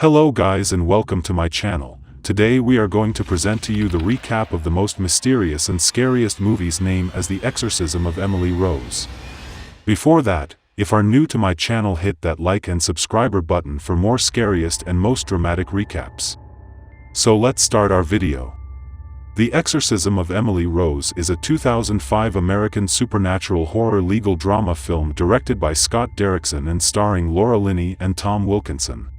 Hello guys and welcome to my channel. Today we are going to present to you the recap of the most mysterious and scariest movies named as The Exorcism of Emily Rose. Before that, if are new to my channel, hit that like and subscriber button for more scariest and most dramatic recaps. So let's start our video. The Exorcism of Emily Rose is a 2005 American supernatural horror legal drama film directed by Scott Derrickson and starring Laura Linney and Tom Wilkinson.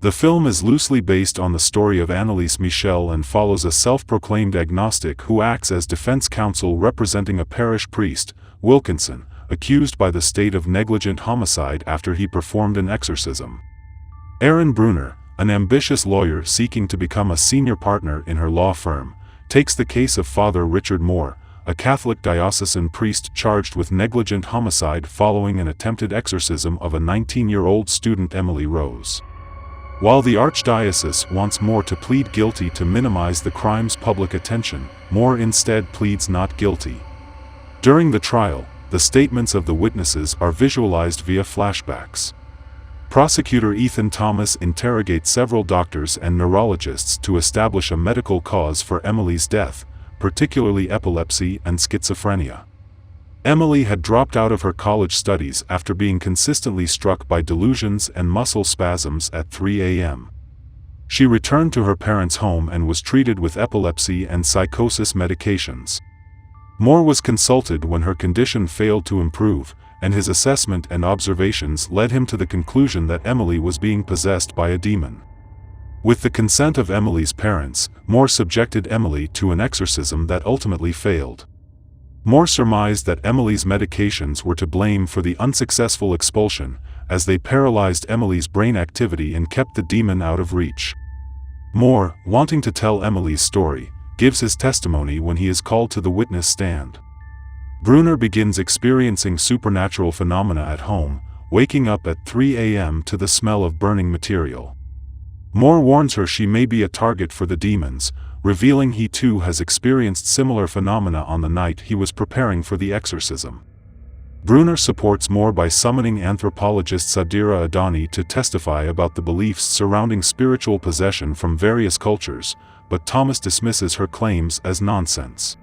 The film is loosely based on the story of Annalise Michel and follows a self-proclaimed agnostic who acts as defense counsel representing a parish priest, Wilkinson, accused by the state of negligent homicide after he performed an exorcism. Erin Bruner, an ambitious lawyer seeking to become a senior partner in her law firm, takes the case of Father Richard Moore, a Catholic diocesan priest charged with negligent homicide following an attempted exorcism of a 19-year-old student Emily Rose. While the archdiocese wants Moore to plead guilty to minimize the crime's public attention, Moore instead pleads not guilty. During the trial, the statements of the witnesses are visualized via flashbacks. Prosecutor Ethan Thomas interrogates several doctors and neurologists to establish a medical cause for Emily's death, particularly epilepsy and schizophrenia. Emily had dropped out of her college studies after being consistently struck by delusions and muscle spasms at 3 a.m. She returned to her parents' home and was treated with epilepsy and psychosis medications. Moore was consulted when her condition failed to improve, and his assessment and observations led him to the conclusion that Emily was being possessed by a demon. With the consent of Emily's parents, Moore subjected Emily to an exorcism that ultimately failed. Moore surmised that Emily's medications were to blame for the unsuccessful expulsion, as they paralyzed Emily's brain activity and kept the demon out of reach. Moore, wanting to tell Emily's story, gives his testimony when he is called to the witness stand. Bruner begins experiencing supernatural phenomena at home, waking up at 3 a.m. to the smell of burning material. Moore warns her she may be a target for the demons, revealing he too has experienced similar phenomena on the night he was preparing for the exorcism. Bruner supports Moore by summoning anthropologist Sadira Adani to testify about the beliefs surrounding spiritual possession from various cultures, but Thomas dismisses her claims as nonsense.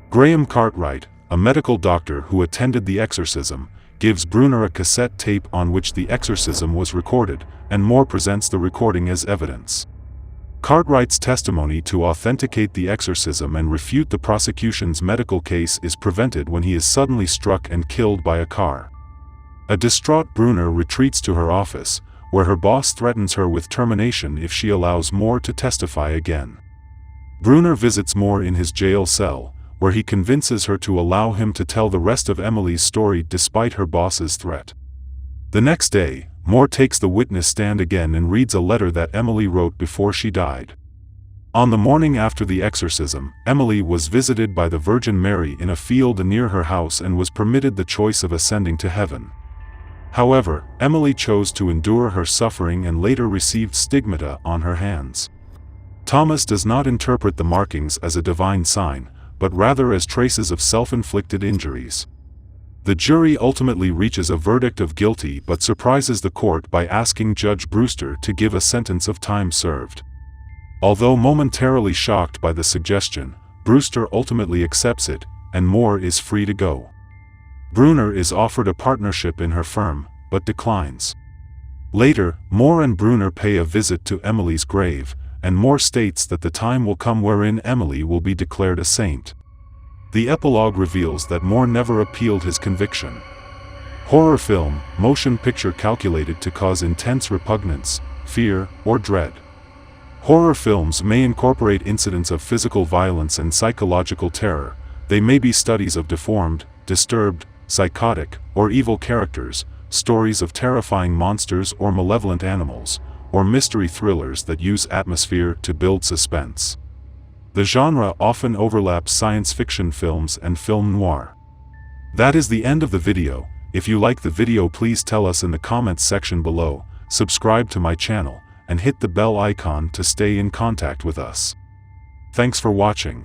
Graham Cartwright, a medical doctor who attended the exorcism, gives Bruner a cassette tape on which the exorcism was recorded, and Moore presents the recording as evidence. Cartwright's testimony to authenticate the exorcism and refute the prosecution's medical case is prevented when he is suddenly struck and killed by a car. A distraught Bruner retreats to her office, where her boss threatens her with termination if she allows Moore to testify again. Bruner visits Moore in his jail cell, where he convinces her to allow him to tell the rest of Emily's story despite her boss's threat. The next day, Moore takes the witness stand again and reads a letter that Emily wrote before she died. On the morning after the exorcism, Emily was visited by the Virgin Mary in a field near her house and was permitted the choice of ascending to heaven. However, Emily chose to endure her suffering and later received stigmata on her hands. Thomas does not interpret the markings as a divine sign, but rather as traces of self-inflicted injuries. The jury ultimately reaches a verdict of guilty but surprises the court by asking Judge Brewster to give a sentence of time served. Although momentarily shocked by the suggestion, Brewster ultimately accepts it, and Moore is free to go. Bruner is offered a partnership in her firm, but declines. Later, Moore and Bruner pay a visit to Emily's grave, and Moore states that the time will come wherein Emily will be declared a saint. The epilogue reveals that Moore never appealed his conviction. Horror film, motion picture calculated to cause intense repugnance, fear, or dread. Horror films may incorporate incidents of physical violence and psychological terror. They may be studies of deformed, disturbed, psychotic, or evil characters, stories of terrifying monsters or malevolent animals, or mystery thrillers that use atmosphere to build suspense. The genre often overlaps science fiction films and film noir. That is the end of the video. If you like the video, please tell us in the comments section below, subscribe to my channel, and hit the bell icon to stay in contact with us. Thanks for watching.